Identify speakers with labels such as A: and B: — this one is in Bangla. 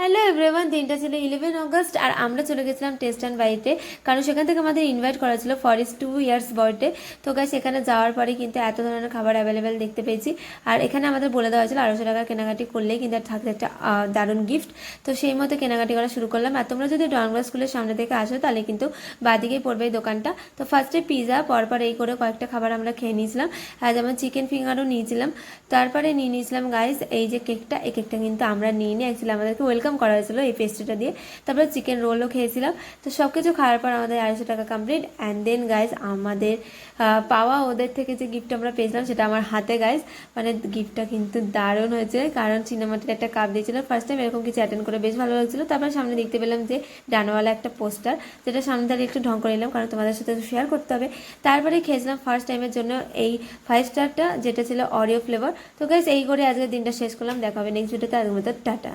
A: হ্যালো এভরিওয়ান, দিনটা ছিল 11 অগস্ট আর আমরা চলে গেছিলাম টেস্ট অ্যান্ড বাইতে, কারণ সেখান থেকে আমাদের ইনভাইট করা ছিল ফর ইস 2 ইয়ার্স বার্থডে। তো গাইস সেখানে যাওয়ার পরে কিন্তু এত ধরনের খাবার অ্যাভেলেবেল দেখতে পেয়েছি। আর এখানে আমাদের বলে দেওয়া হয়েছিল 250 টাকার কেনাকাটি করলেই কিন্তু থাকতে একটা দারুণ গিফট। তো সেই মতো কেনাকাটি করা শুরু করলাম। আর তোমরা যদি ডনগা স্কুলের সামনে থেকে আসো তাহলে কিন্তু বাদিকেই পড়বে এই দোকানটা। তো ফার্স্টে পিৎজা, পরপর এই করে কয়েকটা খাবার আমরা খেয়ে নিয়েছিলাম, আর যেমন চিকেন ফিঙ্গারও নিয়েছিলাম। তারপরে নিয়ে নিয়েছিলাম গাইস এই যে কেকটা, এই কেকটা কিন্তু আমরা নিয়ে নিই, অ্যাকচুয়ালি আমাদেরকে ওয়েলকাম করা হয়েছিল এই পেস্ট্রিটা দিয়ে। তারপরে চিকেন রোলও খেয়েছিলাম। তো সব কিছু খাওয়ার পর আমাদের 250 টাকা কমপ্লিট। অ্যান্ড দেন গাইস আমাদের পাওয়া ওদের থেকে যে গিফট আমরা পেয়েছিলাম সেটা আমার হাতে গাইস, মানে গিফটটা কিন্তু দারুণ হয়েছে, কারণ চিনামাটির একটা কাপ দিয়েছিল। ফার্স্ট টাইম এরকম কিছু অ্যাটেন্ড করে বেশ ভালো লাগছিল। তারপর সামনে দেখতে পেলাম যে ডানাওয়ালা একটা পোস্টার, যেটা সামনে দাঁড়িয়ে একটু ঢং করে নিলাম, কারণ তোমাদের সাথে শেয়ার করতে হবে। তারপরে খেয়েছিলাম ফার্স্ট টাইমের জন্য এই 5 স্টারটা, যেটা ছিল অরিও ফ্লেভার। তো গাইস এই করে আজকের দিনটা শেষ করলাম। দেখা হবে নেক্সট ভিডিওতে। আজকের মতো টাটা।